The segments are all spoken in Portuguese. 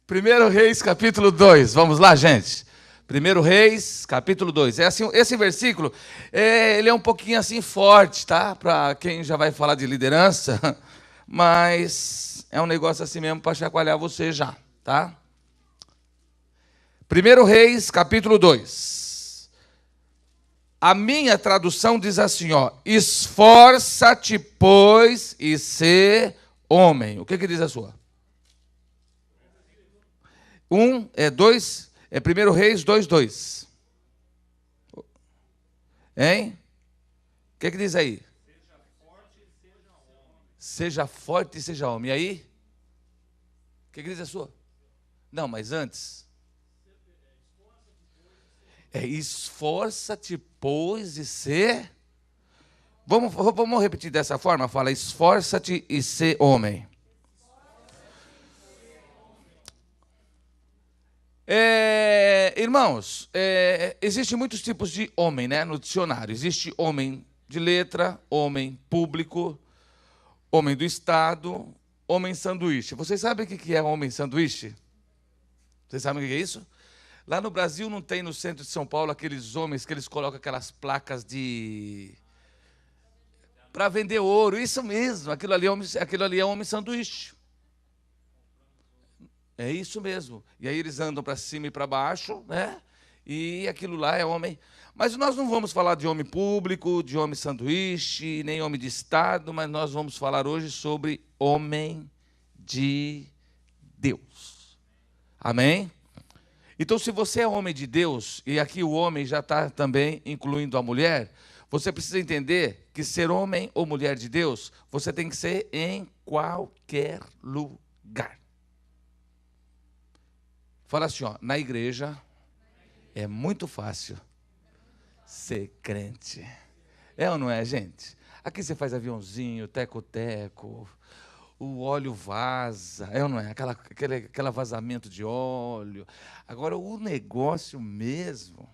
1 Reis, capítulo 2. Vamos lá, gente. 1 Reis, capítulo 2. É assim, esse versículo, ele é um pouquinho assim forte, tá? Para quem já vai falar de liderança, mas é um negócio assim mesmo para chacoalhar você já, tá? 1 Reis, capítulo 2. A minha tradução diz assim, ó: esforça-te, pois, e sê homem. O que diz a sua? 2, 1 Reis 2:2. Hein? O que diz aí? Seja forte e seja homem. E aí? O que diz a sua? Não, mas antes. Esforça-te, pois, e ser. Vamos repetir dessa forma? Fala: esforça-te e ser homem. Irmãos, existem muitos tipos de homem, né, no dicionário. Existe homem de letra, homem público, homem do Estado, homem sanduíche. Vocês sabem o que é homem sanduíche? Vocês sabem o que é isso? Lá no Brasil não tem, no centro de São Paulo, aqueles homens que eles colocam aquelas placas de... para vender ouro. Isso mesmo, aquilo ali é homem sanduíche. É isso mesmo. E aí eles andam para cima e para baixo, né? E aquilo lá é homem. Mas nós não vamos falar de homem público, de homem sanduíche, nem homem de Estado, mas nós vamos falar hoje sobre homem de Deus. Amém? Então, se você é homem de Deus, e aqui o homem já está também incluindo a mulher, você precisa entender que ser homem ou mulher de Deus, você tem que ser em qualquer lugar. Fala assim, ó: na igreja é muito fácil ser crente. É ou não é, gente? Aqui você faz aviãozinho, teco-teco, o óleo vaza, é ou não é? Aquela vazamento de óleo. Agora, o negócio mesmo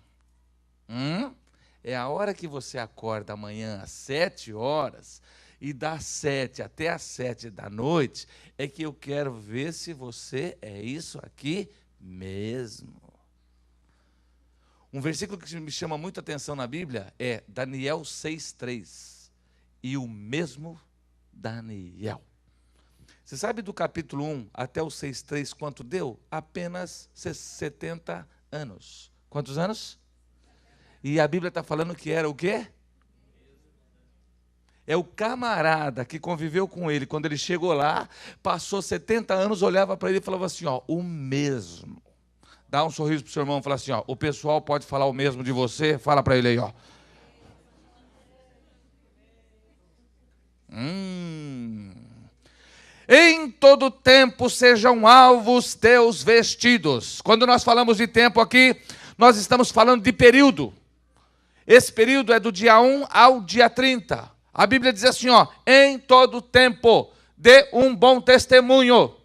é a hora que você acorda amanhã às 7 horas e das 7 até às 7 da noite, é que eu quero ver se você é isso aqui mesmo. Um versículo que me chama muita atenção na Bíblia é Daniel 6:3. E o mesmo Daniel. Você sabe do capítulo 1 até o 6:3 quanto deu? Apenas 70 anos. Quantos anos? E a Bíblia está falando que era o quê? É o camarada que conviveu com ele, quando ele chegou lá, passou 70 anos, olhava para ele e falava assim, ó: o mesmo. Dá um sorriso para o seu irmão e fala assim, ó: o pessoal pode falar o mesmo de você? Fala para ele aí, ó. Em todo tempo sejam alvos teus vestidos. Quando nós falamos de tempo aqui, nós estamos falando de período. Esse período é do dia 1 ao dia 30. A Bíblia diz assim, ó: em todo tempo, dê um bom testemunho.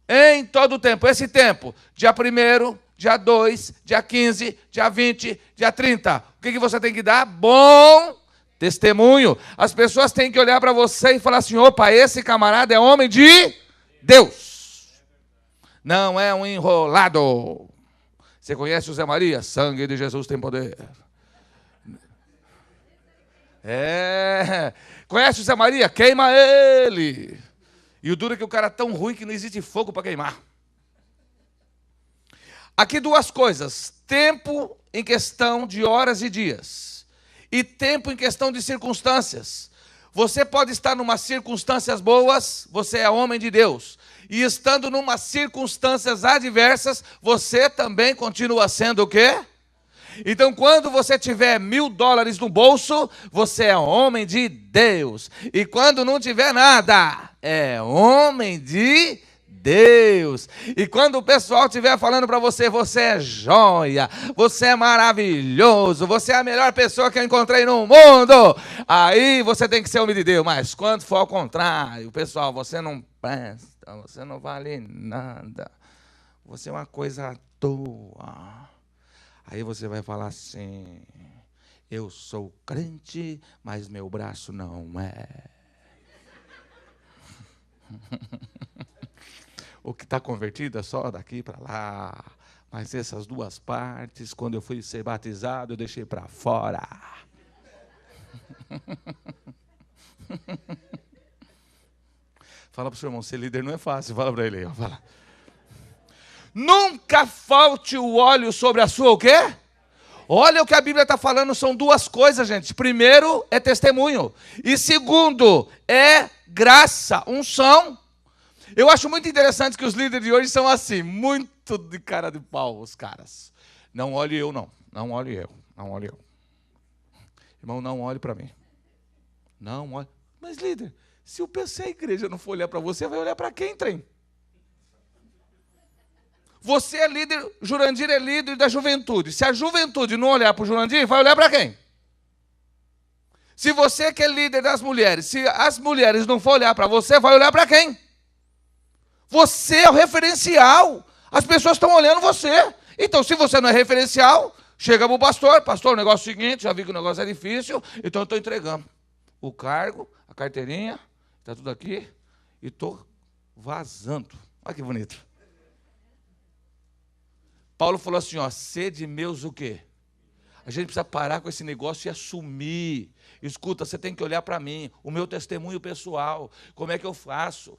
Em todo tempo, esse tempo, dia 1º, dia 2, dia 15, dia 20, dia 30. O que você tem que dar? Bom testemunho. As pessoas têm que olhar para você e falar assim: opa, esse camarada é homem de Deus. Não é um enrolado. Você conhece o Zé Maria? Sangue de Jesus tem poder. Conhece o Zé Maria? Queima ele. E o duro é que o cara é tão ruim que não existe fogo para queimar. Aqui duas coisas: tempo em questão de horas e dias, e tempo em questão de circunstâncias. Você pode estar numa circunstâncias boas, você é homem de Deus. E estando numa circunstâncias adversas, você também continua sendo o quê? Então, quando você tiver $1.000 no bolso, você é homem de Deus. E quando não tiver nada, é homem de Deus. E quando o pessoal estiver falando para você: você é joia, você é maravilhoso, você é a melhor pessoa que eu encontrei no mundo, aí você tem que ser homem de Deus. Mas quando for ao contrário, pessoal, você não presta, você não vale nada, você é uma coisa à toa. Aí você vai falar assim: eu sou crente, mas meu braço não é. O que está convertido é só daqui para lá. Mas essas duas partes, quando eu fui ser batizado, eu deixei para fora. Fala para o seu irmão, ser líder não é fácil. Fala para ele aí. Fala. Nunca falte o óleo sobre a sua o quê? Olha o que a Bíblia está falando, são duas coisas, gente. Primeiro é testemunho. E segundo é graça, unção. Eu acho muito interessante que os líderes de hoje são assim, muito de cara de pau, os caras. Não olhe eu, não. Não olhe eu. Não olhe eu. Irmão, não olhe para mim. Não olhe. Mas líder, se a igreja não for olhar para você, vai olhar para quem, trem? Você é líder, Jurandir é líder da juventude. Se a juventude não olhar para o Jurandir, vai olhar para quem? Se você que é líder das mulheres, se as mulheres não for olhar para você, vai olhar para quem? Você é o referencial. As pessoas estão olhando você. Então, se você não é referencial, chega para o pastor. Pastor, o negócio é o seguinte, já vi que o negócio é difícil, então eu estou entregando o cargo, a carteirinha, está tudo aqui, e estou vazando. Olha que bonito. Paulo falou assim, ó, sede meus o quê? A gente precisa parar com esse negócio e assumir. Escuta, você tem que olhar para mim, o meu testemunho pessoal, como é que eu faço?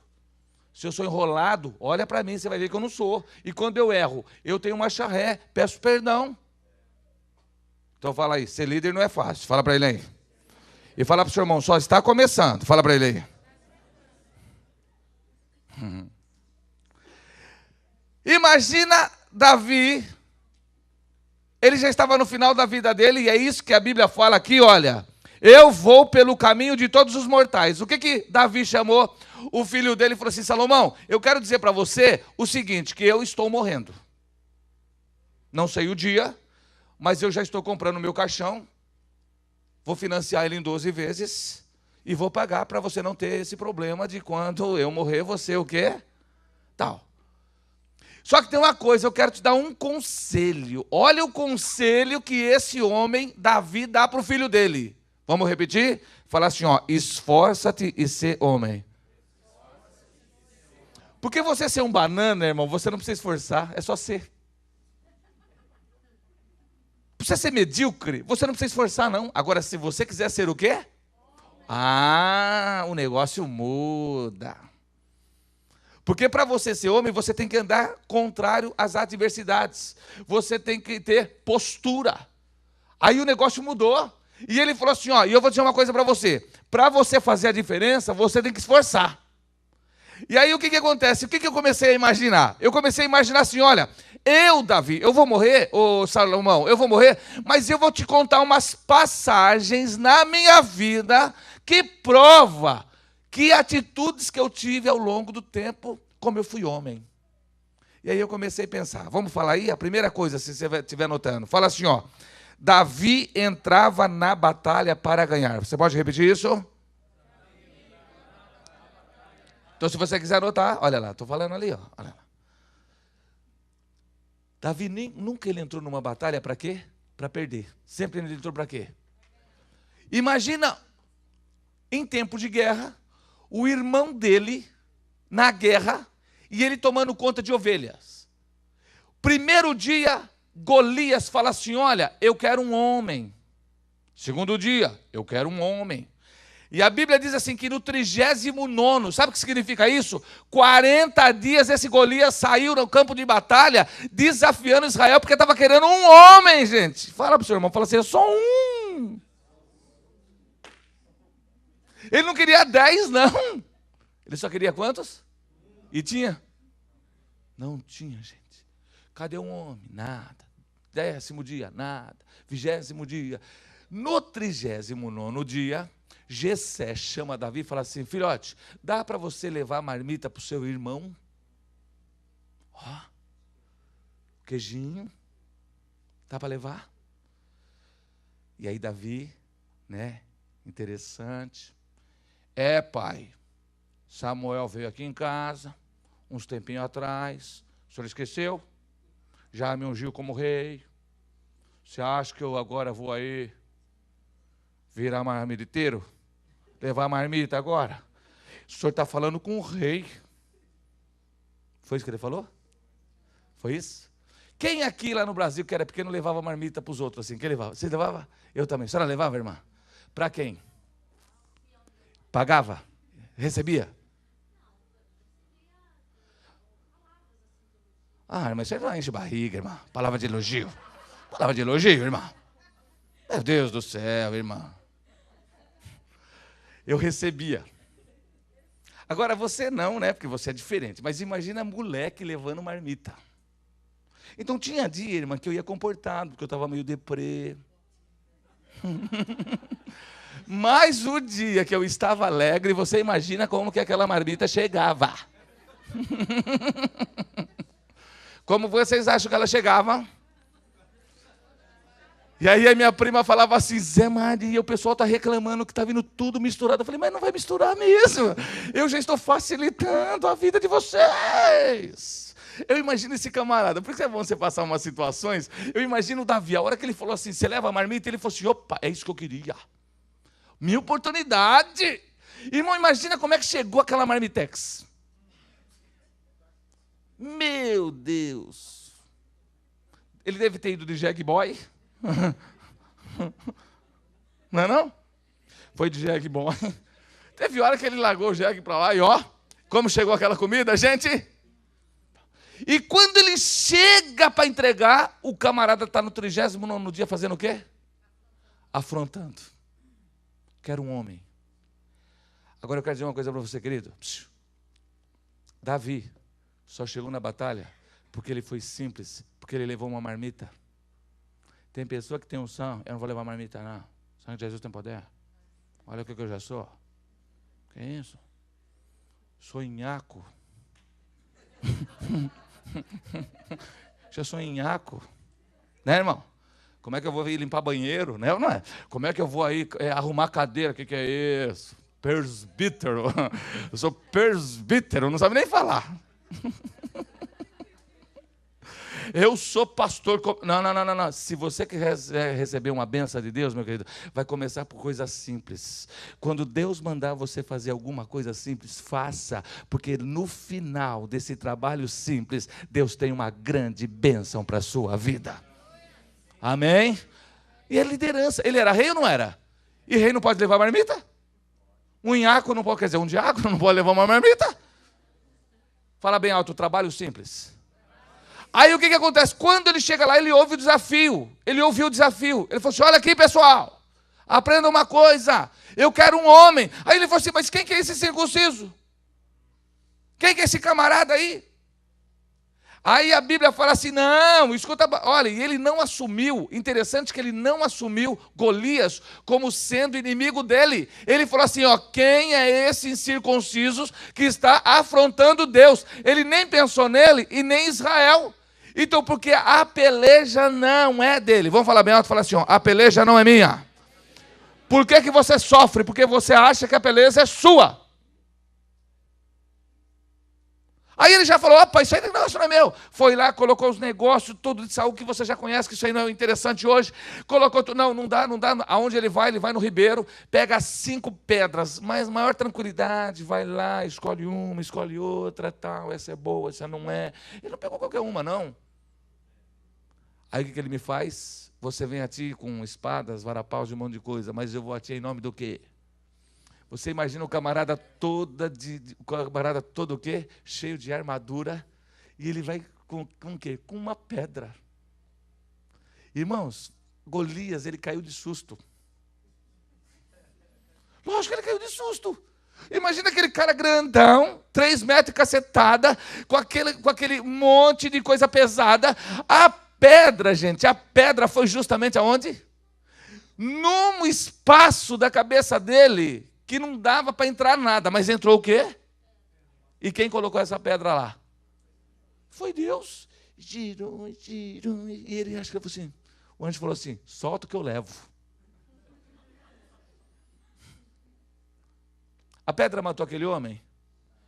Se eu sou enrolado, olha para mim, você vai ver que eu não sou. E quando eu erro, eu tenho uma charré, peço perdão. Então fala aí, ser líder não é fácil, fala para ele aí. E fala para o seu irmão, só está começando, fala para ele aí. Imagina Davi, ele já estava no final da vida dele, e é isso que a Bíblia fala aqui, olha. Eu vou pelo caminho de todos os mortais. O que Davi chamou o filho dele e falou assim, Salomão, eu quero dizer para você o seguinte, que eu estou morrendo. Não sei o dia, mas eu já estou comprando o meu caixão, vou financiar ele em 12 vezes e vou pagar para você não ter esse problema de quando eu morrer, você o quê? Tal. Só que tem uma coisa, eu quero te dar um conselho. Olha o conselho que esse homem, Davi, dá para o filho dele. Vamos repetir? Fala assim, ó, esforça-te e ser homem. Porque você ser um banana, irmão, você não precisa esforçar, é só ser. Precisa ser medíocre, você não precisa esforçar, não. Agora, se você quiser ser o quê? O negócio muda. Porque para você ser homem, você tem que andar contrário às adversidades. Você tem que ter postura. Aí o negócio mudou. E ele falou assim, ó, e eu vou dizer uma coisa para você. Para você fazer a diferença, você tem que esforçar. E aí o que acontece? O que eu comecei a imaginar? Eu comecei a imaginar assim, olha, Davi, eu vou morrer, ô Salomão, eu vou morrer, mas eu vou te contar umas passagens na minha vida que prova que atitudes que eu tive ao longo do tempo, como eu fui homem. E aí eu comecei a pensar, vamos falar aí? A primeira coisa, se você estiver anotando, fala assim, ó, Davi entrava na batalha para ganhar. Você pode repetir isso? Então, se você quiser anotar, olha lá, estou falando ali, ó, olha lá. Davi nunca ele entrou numa batalha para quê? Para perder. Sempre ele entrou para quê? Imagina, em tempo de guerra, o irmão dele na guerra e ele tomando conta de ovelhas. Primeiro dia, Golias fala assim, olha, eu quero um homem. Segundo dia, eu quero um homem. E a Bíblia diz assim que no 39º, sabe o que significa isso? 40 dias esse Golias saiu no campo de batalha desafiando Israel porque estava querendo um homem, gente. Fala para o seu irmão, fala assim, é só um. Ele não queria 10, não. Ele só queria quantos? E tinha? Não tinha, gente. Cadê um homem? Nada. 10º dia, nada. 20º dia. No 39º dia, Jessé chama Davi e fala assim, filhote, dá para você levar a marmita para o seu irmão? Ó, queijinho, dá para levar? E aí Davi, né, interessante. Pai, Samuel veio aqui em casa, uns tempinhos atrás, o senhor esqueceu? Já me ungiu como rei. Você acha que eu agora vou aí virar marmiteiro? Levar marmita agora? O senhor está falando com o rei. Foi isso que ele falou? Foi isso? Quem aqui lá no Brasil, que era pequeno, levava marmita para os outros assim? Quem levava? Você levava? Eu também. A senhora levava, irmã? Para quem? Pagava? Recebia? Ah, mas você não enche barriga, irmã. Palavra de elogio. Palavra de elogio, irmã. Meu Deus do céu, irmã. Eu recebia. Agora você não, né? Porque você é diferente. Mas imagina moleque levando marmita. Então tinha dia, irmã, que eu ia comportado, porque eu estava meio deprê. Mas o dia que eu estava alegre, você imagina como que aquela marmita chegava. Como vocês acham que ela chegava? E aí a minha prima falava assim, Zé Maria, o pessoal está reclamando que está vindo tudo misturado. Eu falei, mas não vai misturar mesmo. Eu já estou facilitando a vida de vocês. Eu imagino esse camarada, por isso é bom você passar umas situações. Eu imagino o Davi, a hora que ele falou assim, você leva a marmita, ele falou assim, opa, é isso que eu queria. Minha oportunidade. Irmão, imagina como é que chegou aquela marmitex. Meu Deus. Ele deve ter ido de Jag Boy. Não é não? Foi de Jag Boy. Teve hora que ele largou o Jag para lá e ó, como chegou aquela comida, gente. E quando ele chega para entregar, o camarada está no 39º dia fazendo o quê? Afrontando. Quero um homem. Agora eu quero dizer uma coisa para você, querido. Davi só chegou na batalha porque ele foi simples, porque ele levou uma marmita. Tem pessoa que tem unção, eu não vou levar marmita não. O sangue de Jesus tem poder. Olha o que eu já sou. Que é isso? Sou nhaco. Já sou nhaco. Né, irmão? Como é que eu vou ir limpar banheiro? Né? Não é? Como é que eu vou aí arrumar cadeira? O que é isso? Presbítero. Eu sou presbítero, não sabe nem falar. Eu sou pastor. Não. Se você quer receber uma benção de Deus, meu querido, vai começar por coisas simples. Quando Deus mandar você fazer alguma coisa simples, faça. Porque no final desse trabalho simples, Deus tem uma grande bênção para a sua vida. Amém? E a liderança. Ele era rei ou não era? E rei não pode levar marmita? Um nhaco não pode, quer dizer, um diácono não pode levar uma marmita? Fala bem alto, trabalho simples. Aí o que acontece? Quando ele chega lá, ele ouve o desafio. Ele ouviu o desafio. Ele falou assim, olha aqui, pessoal. Aprenda uma coisa. Eu quero um homem. Aí ele falou assim, mas quem que é esse circunciso? Quem que é esse camarada aí? Aí a Bíblia fala assim, não, escuta, olha, e ele não assumiu, interessante que ele não assumiu Golias como sendo inimigo dele. Ele falou assim, ó, quem é esse incircunciso que está afrontando Deus? Ele nem pensou nele e nem em Israel. Então, porque a peleja não é dele. Vamos falar bem alto, falar assim, ó, a peleja não é minha. Por que você sofre? Porque você acha que a peleja é sua. Aí ele já falou, opa, isso aí não é meu. Foi lá, colocou os negócios, tudo de saúde que você já conhece, que isso aí não é interessante hoje. Colocou tudo, não dá. Aonde ele vai no ribeiro, pega 5 pedras, mas maior tranquilidade, vai lá, escolhe uma, escolhe outra, tal, essa é boa, essa não é. Ele não pegou qualquer uma, não. Aí o que ele me faz? Você vem a ti com espadas, varapaus e um monte de coisa, mas eu vou a ti em nome do quê? Você imagina o camarada todo o quê? Cheio de armadura, e ele vai com o quê? Com uma pedra. Irmãos, Golias, ele caiu de susto. Lógico que ele caiu de susto. Imagina aquele cara grandão, 3 metros cacetada, com aquele monte de coisa pesada. A pedra, gente, a pedra foi justamente aonde? Num espaço da cabeça dele, que não dava para entrar nada, mas entrou o quê? E quem colocou essa pedra lá? Foi Deus. Girou, e ele acha que falou assim, o anjo falou assim, solta que eu levo. A pedra matou aquele homem?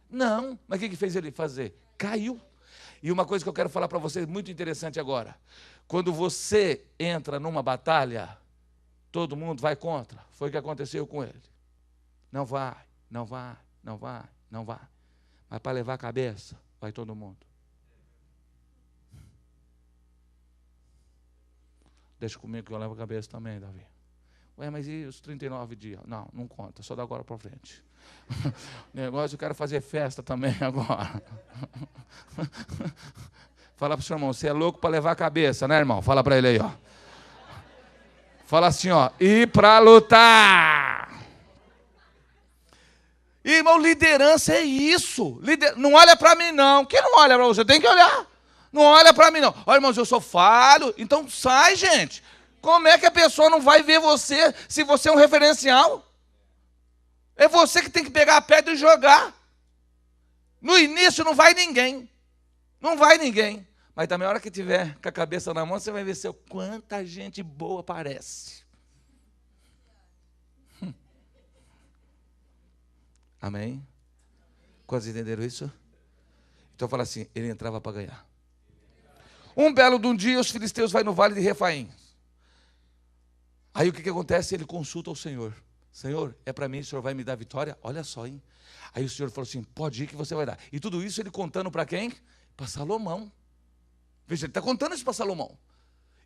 Não, mas o que fez ele fazer? Caiu. E uma coisa que eu quero falar para vocês, muito interessante agora. Quando você entra numa batalha, todo mundo vai contra. Foi o que aconteceu com ele. Não vai. Mas para levar a cabeça, vai todo mundo. Deixa comigo que eu levo a cabeça também, Davi. Ué, mas e os 39 dias? Não, não conta, só da agora para frente. Negócio, eu quero fazer festa também agora. Fala para o seu irmão, você é louco para levar a cabeça, né, irmão? Fala para ele aí, ó. Fala assim, ó, e para lutar. Irmão, liderança é isso. Não olha para mim, não. Quem não olha para você? Tem que olhar. Não olha para mim, não. Olha, irmãos, eu sou falho. Então sai, gente. Como é que a pessoa não vai ver você se você é um referencial? É você que tem que pegar a pedra e jogar. No início não vai ninguém. Não vai ninguém. Mas também, a hora que tiver com a cabeça na mão, você vai ver quanta gente boa aparece. Amém? Quantos entenderam isso? Então fala assim, ele entrava para ganhar. Um belo de um dia, os filisteus vão no vale de Refaim. Aí o que acontece? Ele consulta o Senhor. Senhor, é para mim, o Senhor vai me dar vitória? Olha só, hein? Aí o Senhor falou assim, pode ir que você vai dar. E tudo isso ele contando para quem? Para Salomão. Veja, ele está contando isso para Salomão.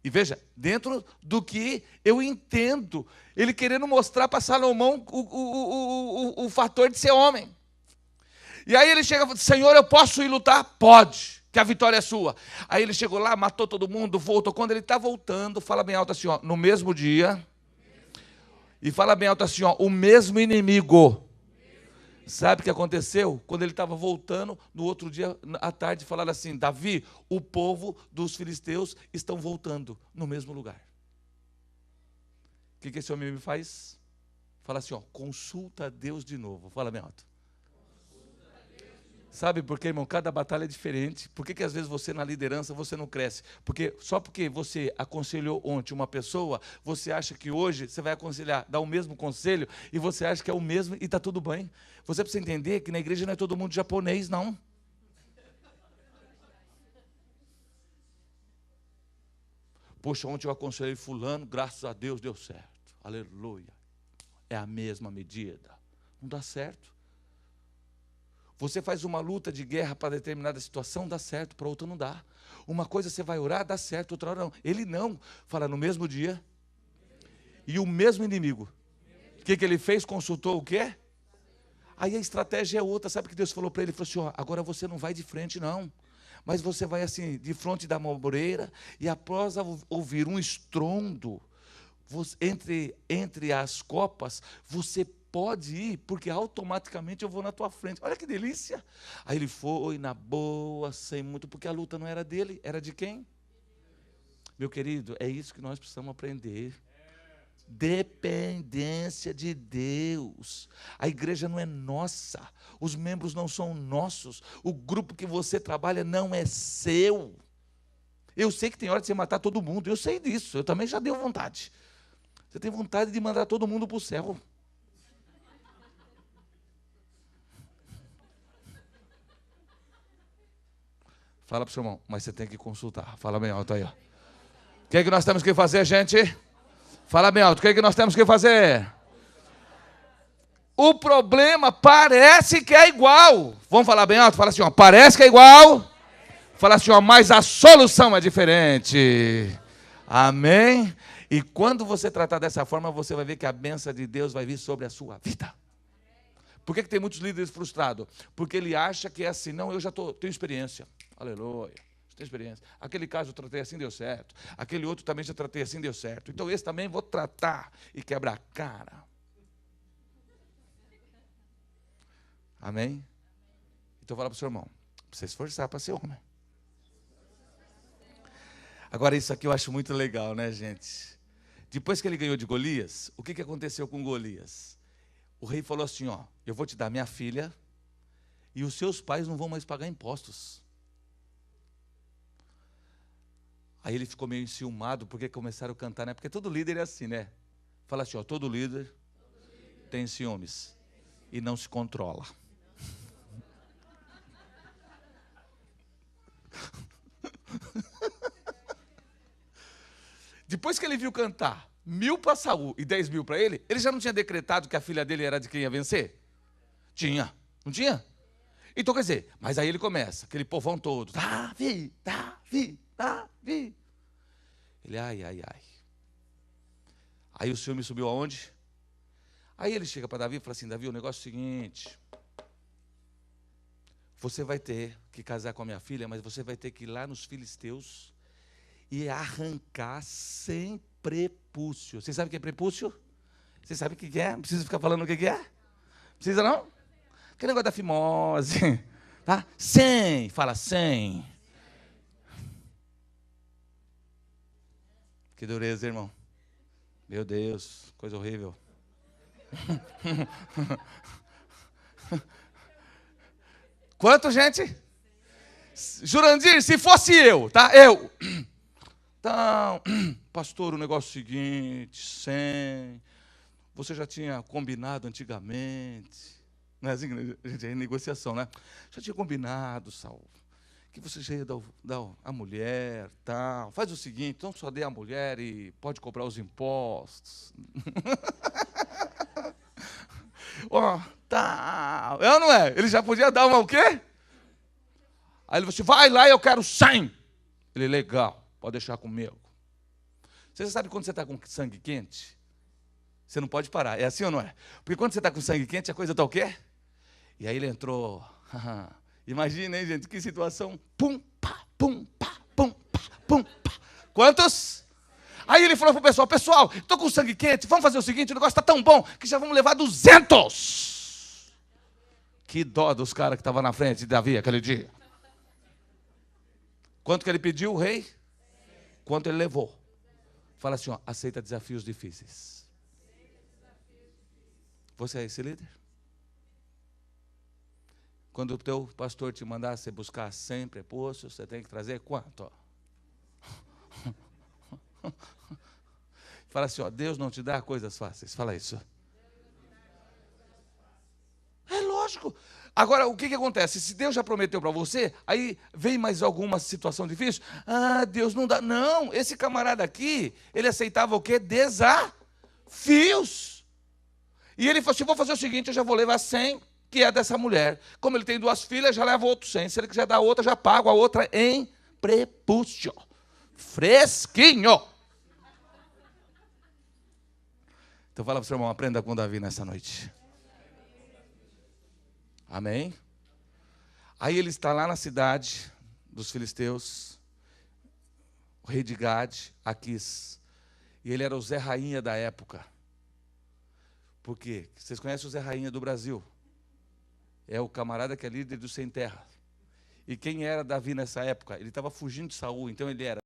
E veja, dentro do que eu entendo, ele querendo mostrar para Salomão o fator de ser homem. E aí ele chega e fala, Senhor, eu posso ir lutar? Pode, que a vitória é sua. Aí ele chegou lá, matou todo mundo, voltou. Quando ele está voltando, fala bem alto assim, ó, no mesmo dia. E fala bem alto assim, ó, o mesmo inimigo. Sabe o que aconteceu? Quando ele estava voltando, no outro dia, à tarde, falaram assim, Davi, o povo dos filisteus estão voltando no mesmo lugar. O que esse homem me faz? Fala assim, ó, consulta a Deus de novo. Fala bem alto. Sabe por quê, irmão? Cada batalha é diferente. Por que às vezes você na liderança você não cresce? Porque só porque você aconselhou ontem uma pessoa, você acha que hoje você vai aconselhar, dar o mesmo conselho, e você acha que é o mesmo e está tudo bem. Você precisa entender que na igreja não é todo mundo japonês, não. Poxa, ontem eu aconselhei fulano, graças a Deus deu certo. Aleluia. É a mesma medida. Não dá certo. Você faz uma luta de guerra para determinada situação, dá certo, para outra não dá. Uma coisa você vai orar, dá certo, outra hora não. Ele não, fala no mesmo dia. E o mesmo inimigo. O que ele fez? Consultou o quê? Aí a estratégia é outra. Sabe o que Deus falou para ele? Ele falou assim, ó, agora você não vai de frente não. Mas você vai assim, de frente da moreira, e após ouvir um estrondo entre as copas, você pode ir, porque automaticamente eu vou na tua frente. Olha que delícia. Aí ele foi na boa, sem muito, porque a luta não era dele, era de quem? Meu querido, é isso que nós precisamos aprender. Dependência de Deus. A igreja não é nossa, os membros não são nossos, o grupo que você trabalha não é seu. Eu sei que tem hora de você matar todo mundo, eu sei disso, eu também já dei vontade. Você tem vontade de mandar todo mundo para o céu. Fala para o seu irmão, mas você tem que consultar. Fala bem alto aí, ó. O que é que nós temos que fazer, gente? Fala bem alto, o que é que nós temos que fazer? O problema parece que é igual. Vamos falar bem alto? Fala assim, ó, parece que é igual. Fala assim, ó, mas a solução é diferente. Amém? E quando você tratar dessa forma, você vai ver que a bênção de Deus vai vir sobre a sua vida. Por que tem muitos líderes frustrados? Porque ele acha que é assim, não, eu já tenho experiência. Aleluia, tenho experiência. Aquele caso eu tratei assim, deu certo. Aquele outro também já tratei assim, deu certo. Então esse também vou tratar e quebrar a cara. Amém? Então fala para o seu irmão, precisa esforçar para ser homem. Agora isso aqui eu acho muito legal, né, gente? Depois que ele ganhou de Golias, o que aconteceu com Golias? O rei falou assim, ó, eu vou te dar minha filha e os seus pais não vão mais pagar impostos. Aí ele ficou meio enciumado porque começaram a cantar, né? Porque todo líder é assim, né? Fala assim, ó, todo líder tem ciúmes e não se controla. Depois que ele viu cantar 1.000 para Saul e 10.000 para ele, ele já não tinha decretado que a filha dele era de quem ia vencer? Tinha, não tinha? Então quer dizer, mas aí ele começa, aquele povão todo, Davi, Davi, Davi. Ele, ai, ai, ai. Aí o ciúme subiu aonde? Aí ele chega para Davi e fala assim: Davi, o negócio é o seguinte, você vai ter que casar com a minha filha, mas você vai ter que ir lá nos filisteus e arrancar sem prepúcio. Você sabe o que é prepúcio? Você sabe o que é? Não precisa ficar falando o que é? Precisa não? Aquele negócio da fimose, tá? Sem, fala sem. Que dureza, irmão. Meu Deus, coisa horrível. Quanto, gente? Jurandir, se fosse eu, tá? Eu. Então, pastor, o negócio é o seguinte, sem. Você já tinha combinado antigamente. Não é assim, gente, é negociação, né? Já tinha combinado, Saul, que você já ia dar a mulher, tal. Faz o seguinte, então só dê a mulher e pode cobrar os impostos. Ó, tá. É ou não é? Ele já podia dar uma o quê? Aí ele falou assim, vai lá e eu quero 100. Ele, legal, pode deixar comigo. Você sabe quando você está com sangue quente? Você não pode parar. É assim ou não é? Porque quando você está com sangue quente, a coisa está o quê? E aí ele entrou. Imagina, hein, gente? Que situação. Pum, pá, pum, pá, pum, pá, pum, pá. Quantos? Aí ele falou para o pessoal, estou com sangue quente, vamos fazer o seguinte, o negócio está tão bom que já vamos levar 200. Que dó dos caras que estavam na frente de Davi aquele dia. Quanto que ele pediu, o rei? Quanto ele levou? Fala assim, ó, aceita desafios difíceis. Você é esse líder? Quando o teu pastor te mandar você buscar 100 prepúcios, você tem que trazer quanto? Fala assim, ó, Deus não te dá coisas fáceis. Fala isso. É lógico. Agora, o que acontece? Se Deus já prometeu para você, aí vem mais alguma situação difícil. Ah, Deus não dá. Não, esse camarada aqui, ele aceitava o quê? Desafios. E ele falou assim, vou fazer o seguinte, eu já vou levar 100, que é dessa mulher. Como ele tem 2 filhas, já leva outros 100. Se ele quiser dar outra, já pago a outra em prepúcio. Fresquinho. Então fala para o seu irmão, aprenda com Davi nessa noite. Amém? Aí ele está lá na cidade dos filisteus, o rei de Gade, Aquis. E ele era o Zé Rainha da época. Por quê? Vocês conhecem o Zé Rainha do Brasil? É o camarada que é líder do sem terra. E quem era Davi nessa época? Ele estava fugindo de Saul, então ele era